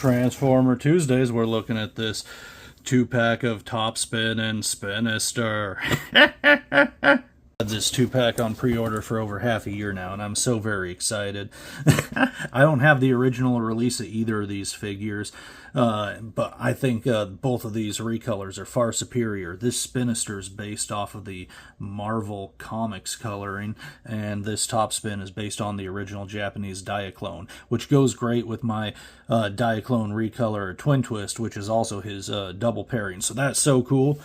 Transformer Tuesdays, we're looking at this 2-pack of Topspin and Spinister. Had this 2-pack on pre-order for over half a year now, and I'm so very excited. I don't have the original release of either of these figures, but I think both of these recolors are far superior. This Spinister is based off of the Marvel Comics coloring, and this Topspin is based on the original Japanese Diaclone, which goes great with my Diaclone recolor Twin Twist, which is also his double pairing. So that's so cool.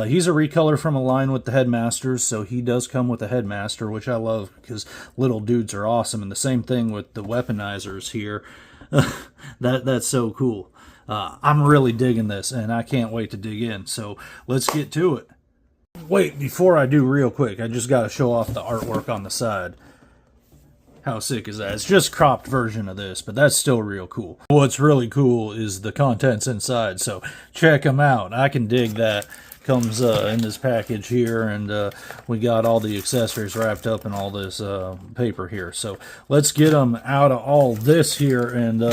He's a recolor from a line with the Headmasters, so he does come with a Headmaster, which I love because little dudes are awesome. And the same thing with the weaponizers here. That's so cool. I'm really digging this, and I can't wait to dig in. So let's get to it. Wait, before I do, real quick, I just got to show off the artwork on the side. How sick is that? It's just a cropped version of this, but that's still real cool. What's really cool is the contents inside, so check them out. I can dig that. Comes in this package here, and we got all the accessories wrapped up in all this paper here. So let's get them out of all this here and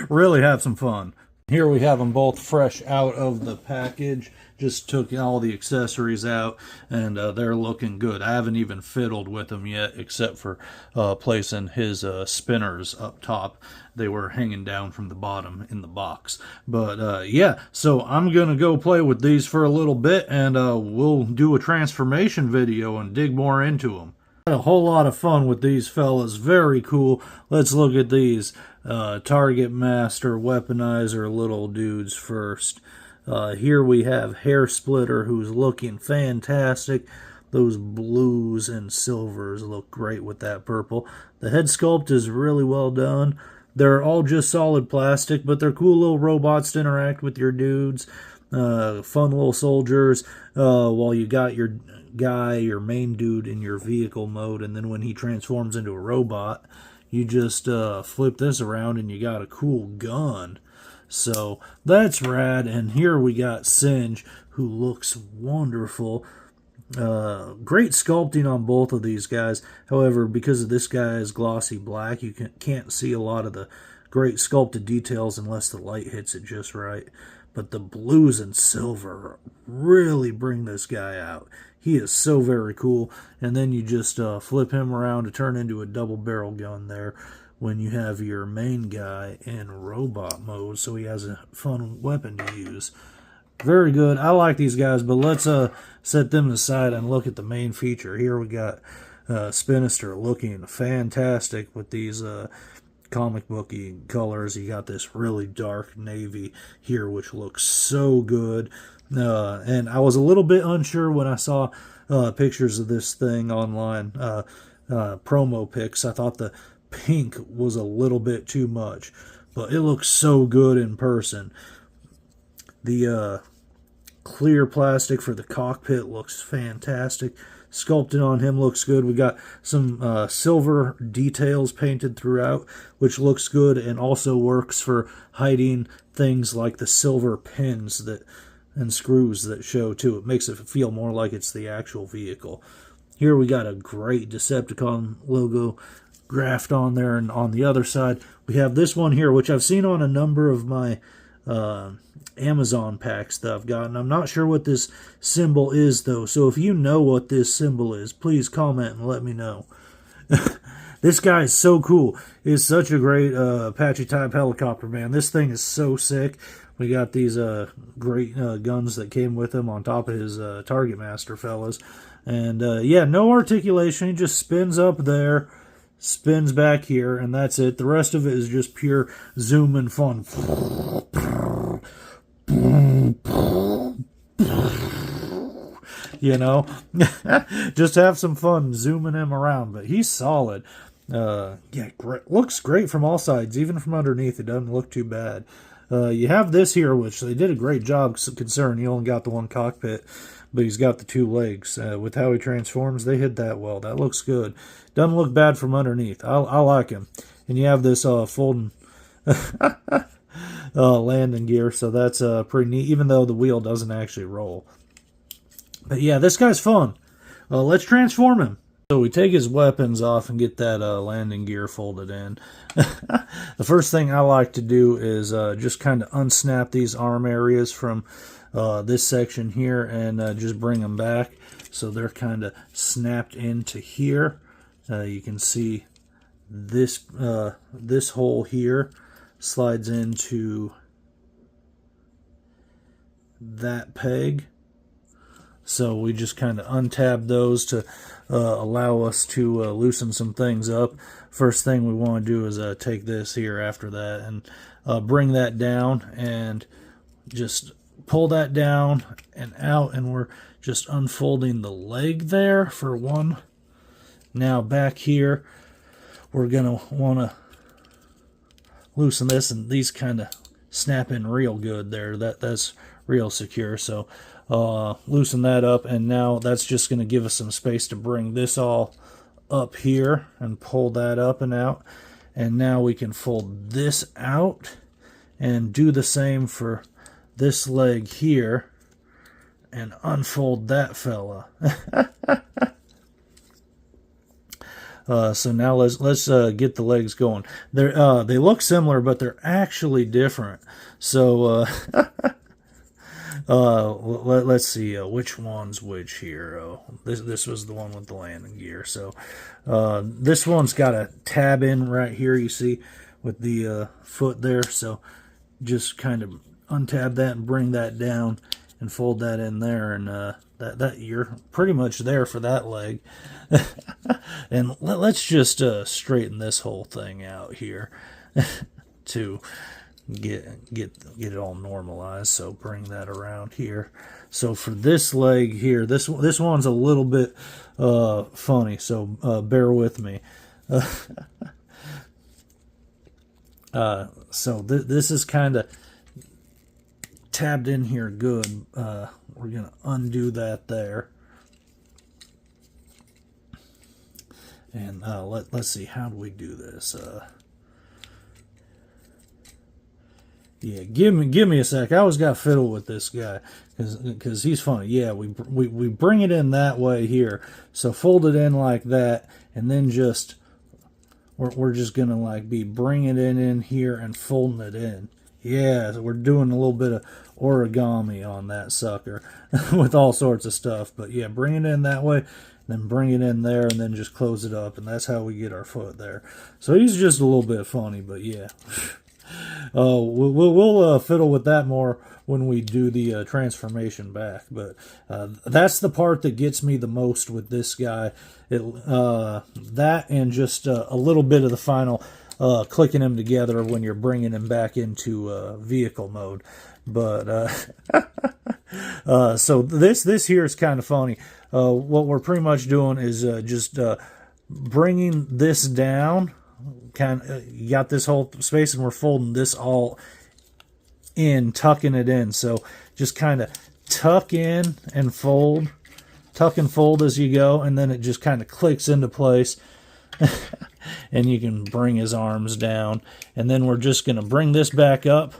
really have some fun. Here we have them both fresh out of the package. Just took all the accessories out, and they're looking good. I haven't even fiddled with them yet, except for placing his spinners up top. They were hanging down from the bottom in the box. But yeah, so I'm going to go play with these for a little bit, and we'll do a transformation video and dig more into them. Had a whole lot of fun with these fellas. Very cool. Let's look at these Targetmaster weaponizer little dudes first. Here we have Hair Splitter, who's looking fantastic. Those blues and silvers look great with that purple. The head sculpt is really well done. They're all just solid plastic, but they're cool little robots to interact with your dudes. Fun little soldiers while you got your guy, your main dude, in your vehicle mode, and then when he transforms into a robot, you just flip this around and you got a cool gun. So that's rad. And here we got Singe, who looks wonderful. Great sculpting on both of these guys. However, because of this guy's glossy black, you can't see a lot of the great sculpted details unless the light hits it just right. But the blues and silver really bring this guy out. He is so very cool. And then you just flip him around to turn into a double barrel gun there when you have your main guy in robot mode, so he has a fun weapon to use. Very good. I like these guys, but let's set them aside and look at the main feature. Here we got Spinister looking fantastic with these comic booky colors. You got this really dark navy here, which looks so good. And I was a little bit unsure when I saw pictures of this thing online, promo pics. I thought the pink was a little bit too much, but it looks so good in person. The clear plastic for the cockpit looks fantastic. Sculpting on him looks good. We got some silver details painted throughout, which looks good and also works for hiding things like the silver pins that and screws that show too. It makes it feel more like it's the actual vehicle. Here we got a great Decepticon logo graphed on there, and on the other side we have this one here, which I've seen on a number of my Amazon packs that I've gotten. I'm not sure what this symbol is though, so if you know what this symbol is, please comment and let me know. This guy is so cool. He's such a great Apache type helicopter, man. This thing is so sick. We got these great guns that came with him on top of his Targetmaster fellas, and yeah, no articulation. He just spins up there, spins back here, and that's it. The rest of it is just pure zoom and fun. You know, just have some fun zooming him around, but he's solid. Yeah, great. Looks great from all sides, even from underneath. It doesn't look too bad. You have this here, which they did a great job considering he only got the one cockpit, but he's got the two legs. With how he transforms, they hit that well. That looks good. Doesn't look bad from underneath. I like him. And you have this folding landing gear, so that's pretty neat, even though the wheel doesn't actually roll. But yeah, this guy's fun. Let's transform him. So we take his weapons off and get that landing gear folded in. The first thing I like to do is just kind of unsnap these arm areas from this section here and just bring them back so they're kind of snapped into here. You can see this this hole here slides into that peg. So we just kind of untab those to allow us to loosen some things up. First thing we want to do is take this here after that and bring that down and just pull that down and out, and we're just unfolding the leg there for one. Now back here we're going to want to loosen this, and these kind of snap in real good there. That's real secure. So loosen that up, and now that's just going to give us some space to bring this all up here and pull that up and out. And now we can fold this out and do the same for this leg here and unfold that fella. So now let's get the legs going. They look similar, but they're actually different. So let's see which one's which here. This was the one with the landing gear. So this one's got a tab in right here, you see, with the foot there. So just kind of untab that and bring that down and fold that in there, and that you're pretty much there for that leg. And let's just straighten this whole thing out here to get it all normalized. So bring that around here. So for this leg here, this one's a little bit funny, so bear with me. So this is kind of tabbed in here good. We're gonna undo that there, and let's see, how do we do this? Yeah, give me a sec. I always got fiddle with this guy because he's funny. Yeah, we bring it in that way here. So fold it in like that, and then just we're just gonna like be bringing it in here and folding it in. Yeah, we're doing a little bit of origami on that sucker with all sorts of stuff. But yeah, bring it in that way, then bring it in there, and then just close it up, and that's how we get our foot there. So he's just a little bit funny, but yeah. We'll fiddle with that more when we do the transformation back. But that's the part that gets me the most with this guy. That and just a little bit of the final clicking him together when you're bringing him back into vehicle mode. But so this here is kind of funny. What we're pretty much doing is just bringing this down. You got this whole space, and we're folding this all in, tucking it in. So just kind of tuck in and fold, tuck and fold as you go, and then it just kind of clicks into place. And you can bring his arms down, and then we're just going to bring this back up,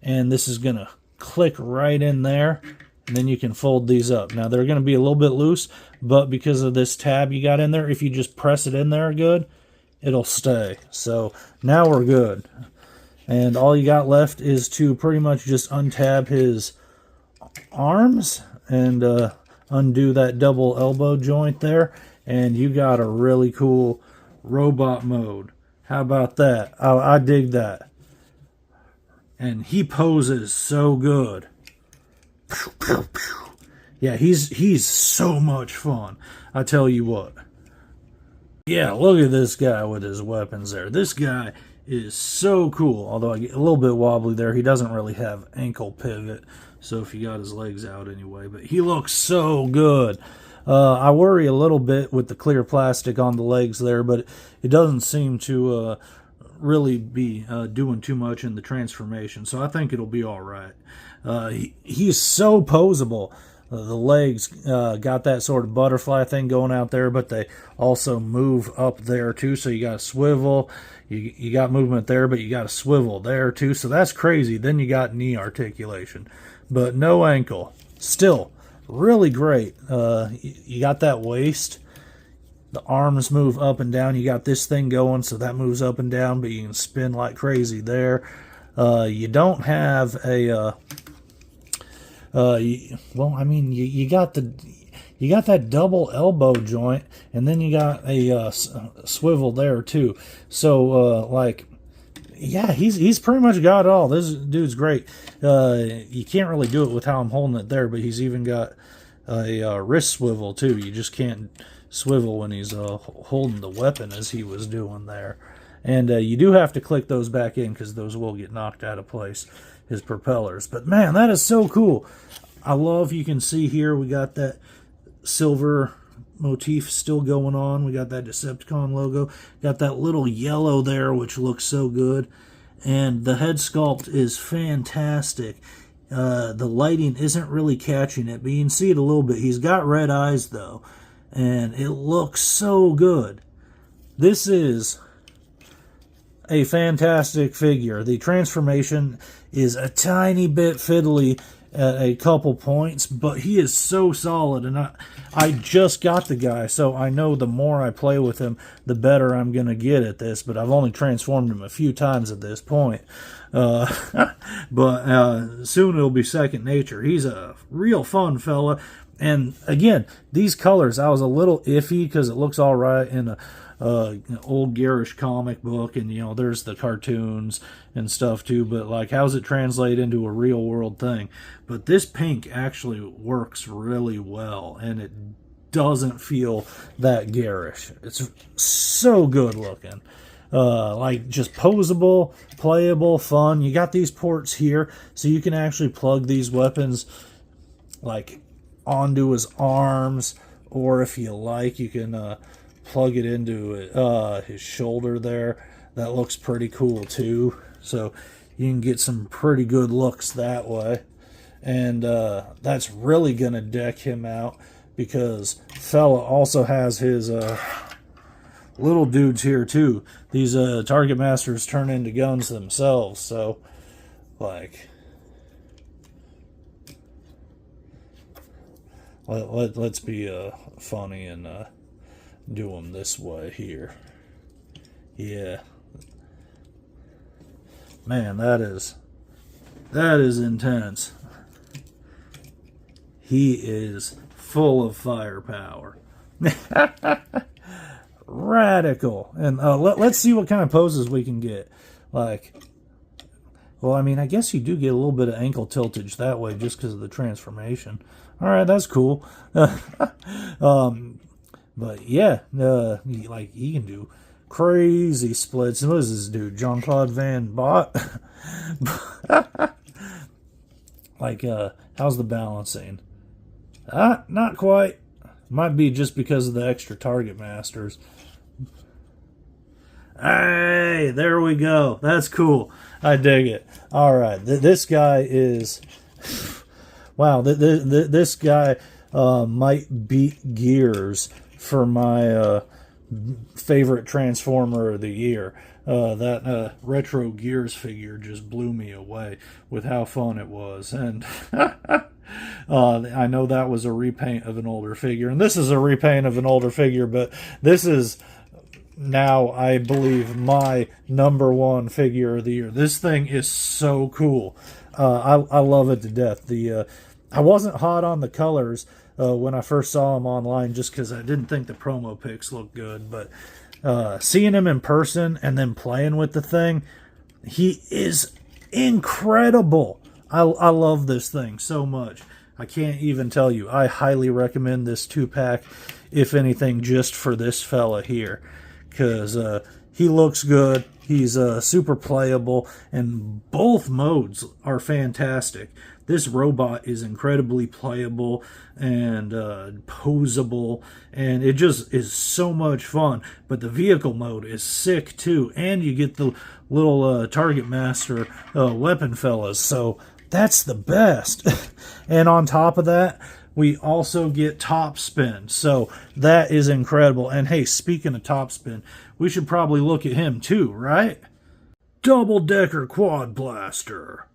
and this is going to click right in there, and then you can fold these up. Now they're going to be a little bit loose, but because of this tab you got in there, if you just press it in there good, it'll stay. So now we're good, and all you got left is to pretty much just untab his arms and undo that double elbow joint there, and you got a really cool robot mode. How about that? I dig that. And he poses so good. Yeah, he's so much fun, I tell you what. Yeah, look at this guy with his weapons there. This guy is so cool. Although I get a little bit wobbly there. He doesn't really have ankle pivot, so if he got his legs out anyway. But he looks so good. I worry a little bit with the clear plastic on the legs there, but it doesn't seem to really be doing too much in the transformation. So I think it'll be all right. He's so posable. The legs got that sort of butterfly thing going out there, but they also move up there too. So you got a swivel, you got movement there, but you got a swivel there too. So that's crazy. Then you got knee articulation, but no ankle. Still really great. You got that waist. the arms move up and down. You got this thing going, so that moves up and down, but you can spin like crazy there. You don't have a well, I mean, you got that double elbow joint, and then you got a swivel there too. So like, yeah, he's pretty much got it all. This dude's great. You can't really do it with how I'm holding it there, but he's even got a wrist swivel too. You just can't swivel when he's holding the weapon as he was doing there. And you do have to click those back in because those will get knocked out of place, his propellers. But man, that is so cool. I love, you can see here, we got that silver motif still going on. We got that Decepticon logo. Got that little yellow there, which looks so good. And the head sculpt is fantastic. The lighting isn't really catching it, but you can see it a little bit. He's got red eyes, though, and it looks so good. This is a fantastic figure. The transformation is a tiny bit fiddly at a couple points, but he is so solid, and I just got the guy, so I know the more I play with him, the better I'm going to get at this, but I've only transformed him a few times at this point. But soon it'll be second nature. He's a real fun fella, and again, these colors, I was a little iffy because it looks all right in an old garish comic book, and you know, there's the cartoons and stuff too, but like, how's it translate into a real world thing? But this pink actually works really well, and it doesn't feel that garish. It's so good looking. Like, just posable, playable, fun. You got these ports here, so you can actually plug these weapons like onto his arms, or if you like, you can plug it into his shoulder there. That looks pretty cool too, so you can get some pretty good looks that way. And that's really gonna deck him out, because fella also has his little dudes here too. These Targetmasters turn into guns themselves, so like, let's be funny and do them this way here. Yeah, man, that is intense. He is full of firepower. Radical. And let's see what kind of poses we can get. Like, well, I mean, I guess you do get a little bit of ankle tiltage that way just because of the transformation. All right, that's cool. But yeah, like, he can do crazy splits. And what is this dude? Jean-Claude Van Bot? Like, how's the balancing? Not quite. Might be just because of the extra Targetmasters. Hey, there we go. That's cool. I dig it. All right, this guy is... Wow, this guy might beat Gears for my favorite Transformer of the year. That retro Gears figure just blew me away with how fun it was. And I know that was a repaint of an older figure, and this is a repaint of an older figure, but this is now, I believe, my #1 figure of the year. This thing is so cool. I love it to death. I wasn't hot on the colors when I first saw him online, just because I didn't think the promo pics looked good, but seeing him in person and then playing with the thing, he is incredible. I love this thing so much. I can't even tell you. I highly recommend this 2-pack, if anything, just for this fella here, because he looks good. He's super playable, and both modes are fantastic. This robot is incredibly playable and posable, and it just is so much fun. But the vehicle mode is sick too, and you get the little Targetmaster weapon fellas, so that's the best. And on top of that, we also get Topspin, so that is incredible. And hey, speaking of Topspin, we should probably look at him too, right? Double-decker quad blaster.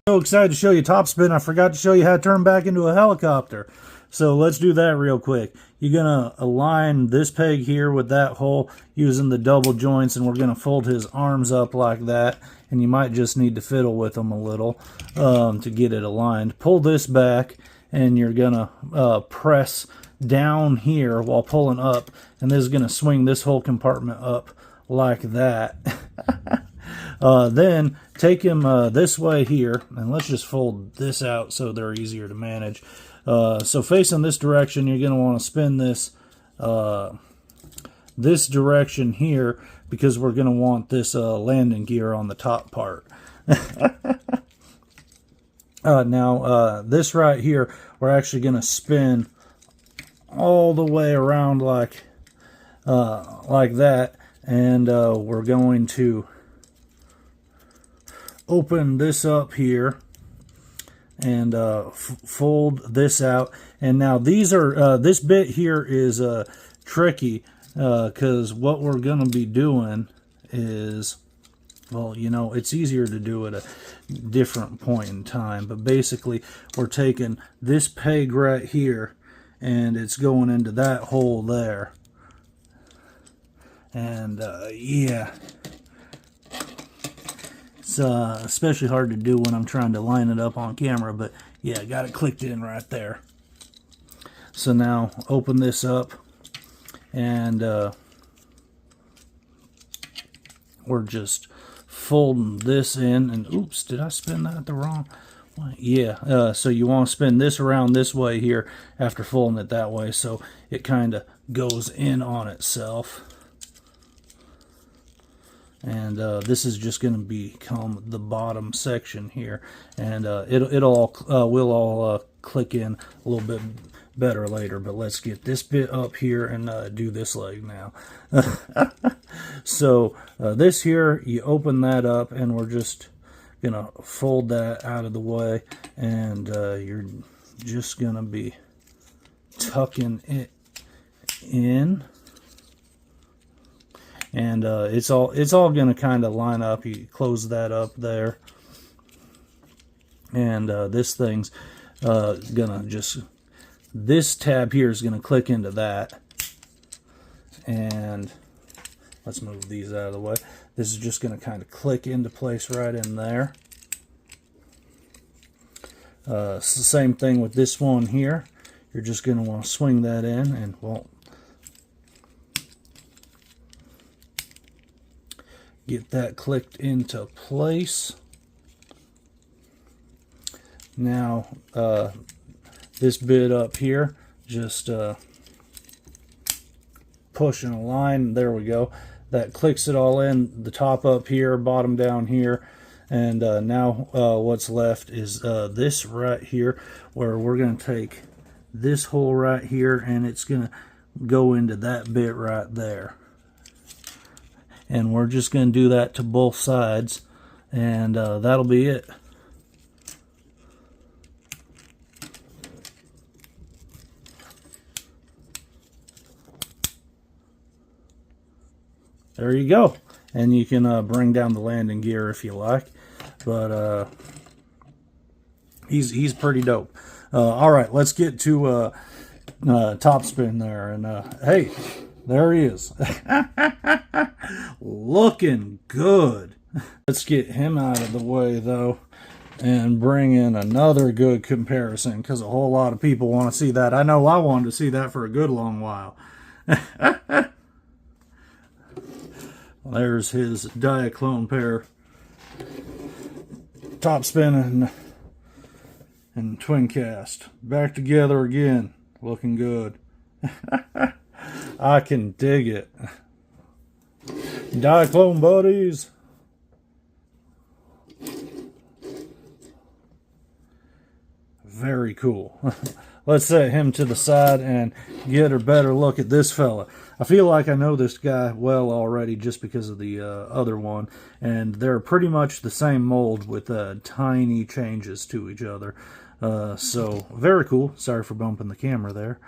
So excited to show you Topspin. I forgot to show you how to turn back into a helicopter. So let's do that real quick. You're going to align this peg here with that hole using the double joints, and we're going to fold his arms up like that. And you might just need to fiddle with them a little to get it aligned. Pull this back, and you're going to press down here while pulling up, and this is going to swing this whole compartment up like that. Then take him this way here, and let's just fold this out so they're easier to manage. So facing this direction, you're going to want to spin this this direction here, because we're going to want this landing gear on the top part. Now this right here, we're actually going to spin all the way around like that, and we're going to open this up here and fold this out. And now these are this bit here is tricky, because what we're going to be doing is, well, you know, it's easier to do at a different point in time, but basically we're taking this peg right here and it's going into that hole there. And yeah, it's especially hard to do when I'm trying to line it up on camera, but yeah, got it clicked in right there. So now open this up, and we're just folding this in, and oops, did I spin that the wrong way? Yeah, so you want to spin this around this way here after folding it that way, so it kind of goes in on itself. And this is just going to become the bottom section here, and we'll all click in a little bit better later. But let's get this bit up here and do this leg now. So this here, you open that up, and we're just gonna fold that out of the way, and you're just gonna be tucking it in. And it's all going to kind of line up. You close that up there, and this thing's gonna just, this tab here is gonna click into that, and let's move these out of the way. This is just gonna kind of click into place right in there. It's the same thing with this one here. You're just gonna want to swing that in, and well, get that clicked into place. Now this bit up here, just push and align. There we go. That clicks it all in. The top up here, bottom down here, and now what's left is this right here, where we're going to take this hole right here, and it's going to go into that bit right there. And we're just going to do that to both sides, and that'll be it. There you go. And you can bring down the landing gear if you like, but he's pretty dope. All right, let's get to Topspin there, and hey, there he is. Looking good. Let's get him out of the way though, and bring in another good comparison, because a whole lot of people want to see that. I know I wanted to see that for a good long while. There's his Diaclone pair, Topspin and twin cast, back together again, looking good. I can dig it. Diaclone buddies. Very cool. Let's set him to the side and get a better look at this fella. I feel like I know this guy well already just because of the other one, and they're pretty much the same mold with tiny changes to each other. So very cool. Sorry for bumping the camera there.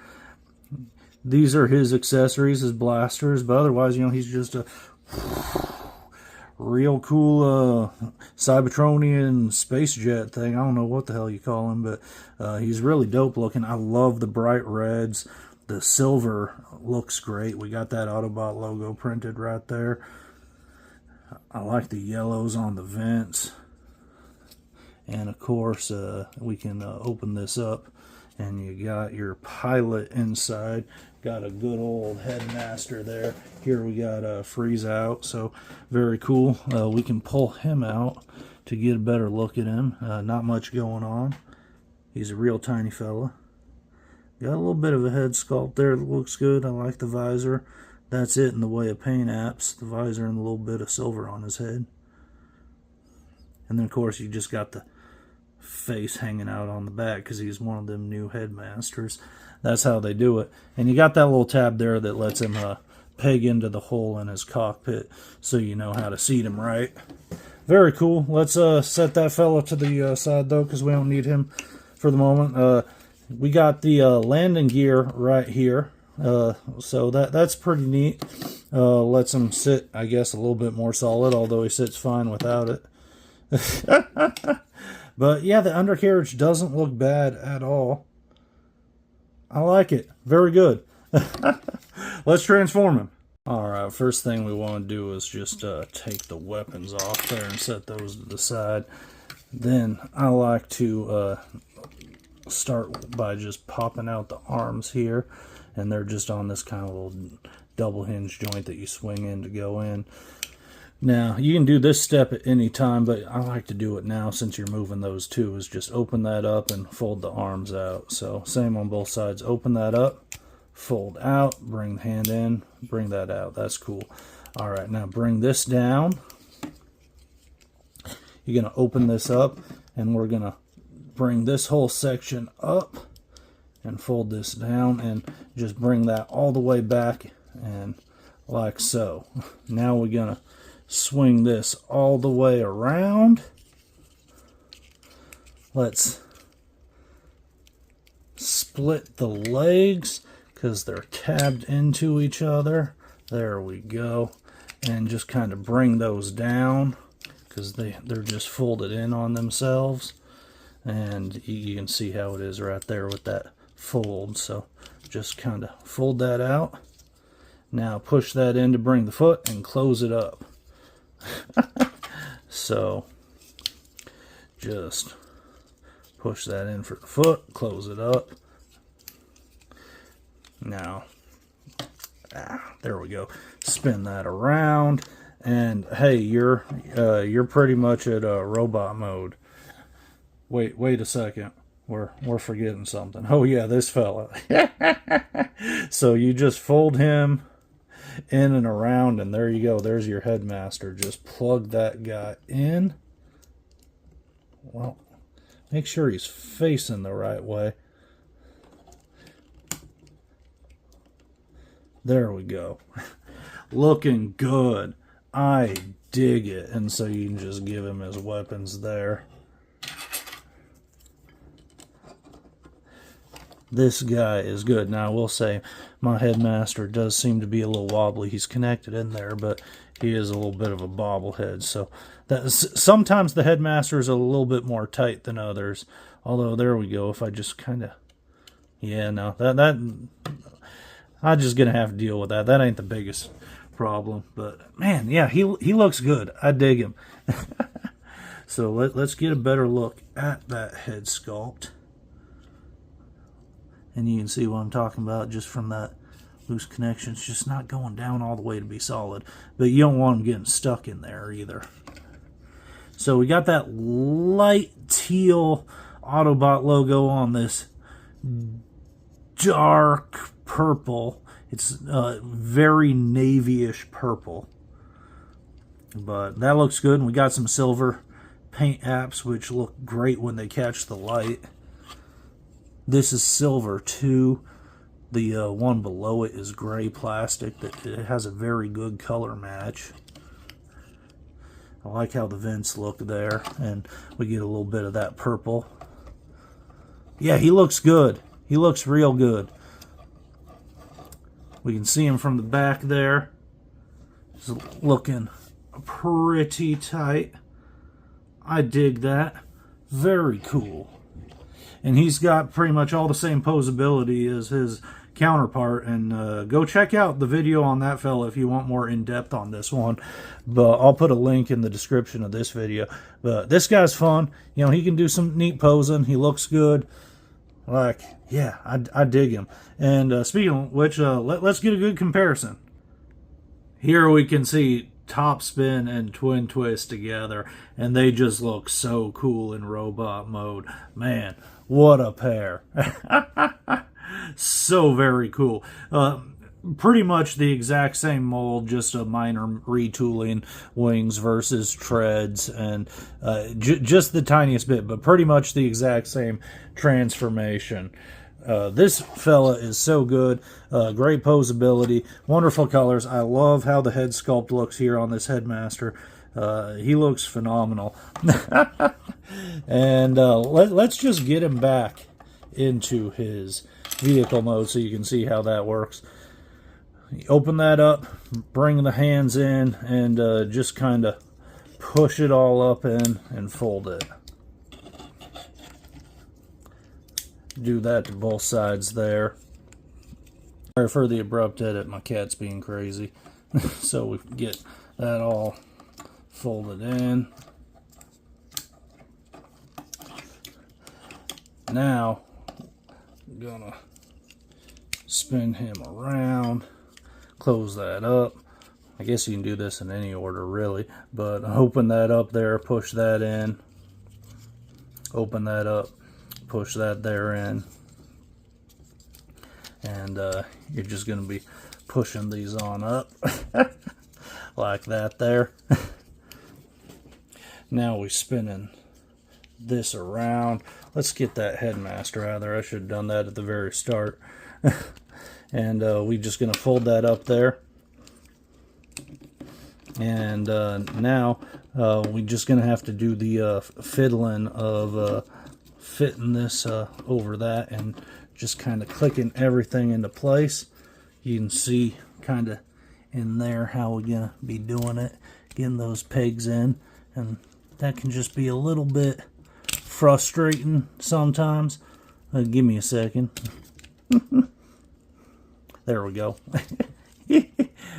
These are his accessories, his blasters, but otherwise, you know, he's just a real cool Cybertronian space jet thing. I don't know what the hell you call him, but he's really dope looking. I love the bright reds. The silver looks great. We got that Autobot logo printed right there. I like the yellows on the vents. And of course, we can open this up, and you got your pilot inside. Got a good old Headmaster there. Here we got Freeze Out, so very cool. We can pull him out to get a better look at him. Not much going on. He's a real tiny fella. Got a little bit of a head sculpt there that looks good. I like the visor. That's it in the way of paint apps. The visor and a little bit of silver on his head. And then of course you just got the face hanging out on the back because he's one of them new Headmasters. That's how they do it. And you got that little tab there that lets him peg into the hole in his cockpit so you know how to seat him right. Very cool. Let's set that fella to the side though, because we don't need him for the moment. We got the landing gear right here. So that's pretty neat. Lets him sit, I guess, a little bit more solid, although he sits fine without it. But yeah, the undercarriage doesn't look bad at all. I like it. Very good. Let's transform him. Alright, first thing we want to do is just take the weapons off there and set those to the side. Then I like to start by just popping out the arms here. And they're just on this kind of little double hinge joint that you swing in to go in. Now, you can do this step at any time, but I like to do it now since you're moving those two, is just open that up and fold the arms out. So, same on both sides. Open that up, fold out, bring the hand in, bring that out. That's cool. Alright, now bring this down. You're going to open this up, and we're going to bring this whole section up and fold this down and just bring that all the way back and like so. Now we're going to swing this all the way around. Let's split the legs because they're tabbed into each other. There we go. And just kind of bring those down because they're just folded in on themselves. And you can see how it is right there with that fold. So just kind of fold that out. Now push that in to bring the foot and close it up. So just push that in for the foot, close it up. Now, there we go. Spin that around, and hey, you're pretty much at robot mode. Wait a second. We're forgetting something. Oh yeah, this fella. So you just fold him in and around, and there you go. There's your Headmaster. Just plug that guy in. Well, make sure he's facing the right way. There we go. Looking good. I dig it. And so you can just give him his weapons there. This guy is good. Now, I will say, my Headmaster does seem to be a little wobbly. He's connected in there, but he is a little bit of a bobblehead. So, sometimes the Headmaster is a little bit more tight than others. Although, there we go. If I just kind of... Yeah, no. I'm just going to have to deal with that. That ain't the biggest problem. But, man, yeah, he looks good. I dig him. So, let's get a better look at that head sculpt. And you can see what I'm talking about just from that loose connection. It's just not going down all the way to be solid. But you don't want them getting stuck in there either. So we got that light teal Autobot logo on this dark purple. It's very navy-ish purple. But that looks good. And we got some silver paint apps which look great when they catch the light. This is silver too. The one below it is gray plastic. It has a very good color match. I like how the vents look there, and we get a little bit of that purple. Yeah, he looks good. He looks real good. We can see him from the back there. He's looking pretty tight. I dig that. Very cool. And he's got pretty much all the same posability as his counterpart. And go check out the video on that fella if you want more in-depth on this one. But I'll put a link in the description of this video. But this guy's fun. You know, he can do some neat posing. He looks good. Like, yeah, I dig him. And speaking of which, let's get a good comparison. Here we can see Topspin and Twin Twist together, and they just look so cool in robot mode. Man, what a pair. So very cool. Pretty much the exact same mold, just a minor retooling, wings versus treads, and just the tiniest bit, but pretty much the exact same transformation. This fella is so good. Great posability, wonderful colors. I love how the head sculpt looks here on this Headmaster. He looks phenomenal. And let's just get him back into his vehicle mode so you can see how that works. Open that up, bring the hands in, and just kind of push it all up in and fold it. Do that to both sides there. Sorry for the abrupt edit, my cat's being crazy. So we get that all folded in. Now, I'm gonna spin him around, close that up. I guess you can do this in any order really, but open that up there, push that in, open that up, push that there in, and you're just going to be pushing these on up like that there. Now we're spinning this around. Let's get that Headmaster out of there. I should have done that at the very start. And we're just going to fold that up there. And now we're just going to have to do the fiddling of fitting this over that and just kind of clicking everything into place. You can see kind of in there how we're going to be doing it, getting those pegs in, and that can just be a little bit frustrating sometimes. Give me a second. There we go.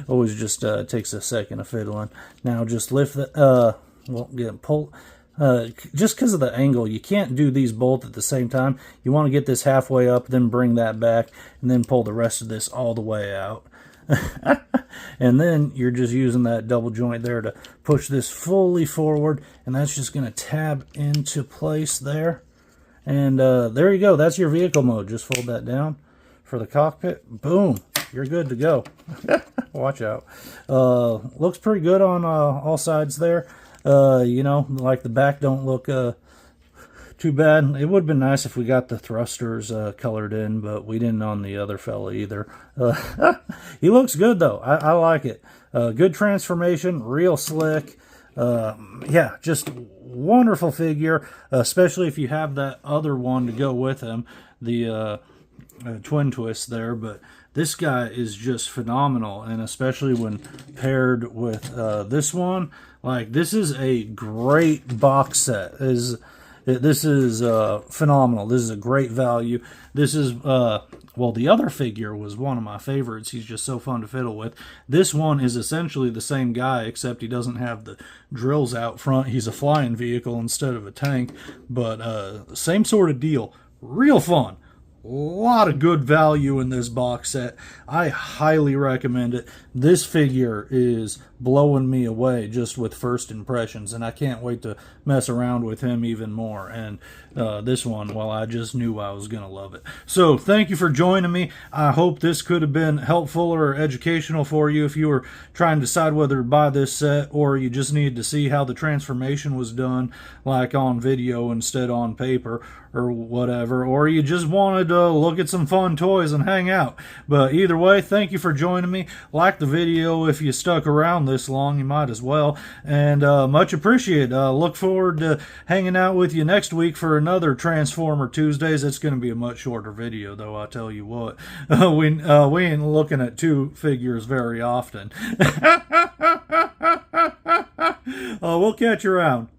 Always just takes a second of fiddling. Now just lift the well, get pull. Just because of the angle, you can't do these both at the same time. You want to get this halfway up, then bring that back, and then pull the rest of this all the way out. And then you're just using that double joint there to push this fully forward, and that's just going to tab into place there. And there you go. That's your vehicle mode. Just fold that down for the cockpit. Boom. You're good to go. Watch out. Looks pretty good on all sides there. You know, like the back don't look too bad. It would have been nice if we got the thrusters colored in, but we didn't on the other fella either. He looks good though. I like it. Good transformation, real slick. Yeah, just wonderful figure, especially if you have that other one to go with him, the Twin Twist there. But this guy is just phenomenal, and especially when paired with this one. Like, this is a great box set. This is phenomenal. This is a great value. This is, well, the other figure was one of my favorites. He's just so fun to fiddle with. This one is essentially the same guy, except he doesn't have the drills out front. He's a flying vehicle instead of a tank, but same sort of deal. Real fun. A lot of good value in this box set. I highly recommend it. This figure is blowing me away just with first impressions, and I can't wait to mess around with him even more. And this one, well, I just knew I was going to love it. So thank you for joining me. I hope this could have been helpful or educational for you if you were trying to decide whether to buy this set, or you just needed to see how the transformation was done, like on video instead on paper or whatever, or you just wanted to look at some fun toys and hang out. But either way, thank you for joining me. Like the video if you stuck around this long, you might as well, and much appreciated. Look forward to hanging out with you next week for another Transformer Tuesdays. It's going to be a much shorter video, though, I tell you what. We ain't looking at two figures very often. We'll catch you around.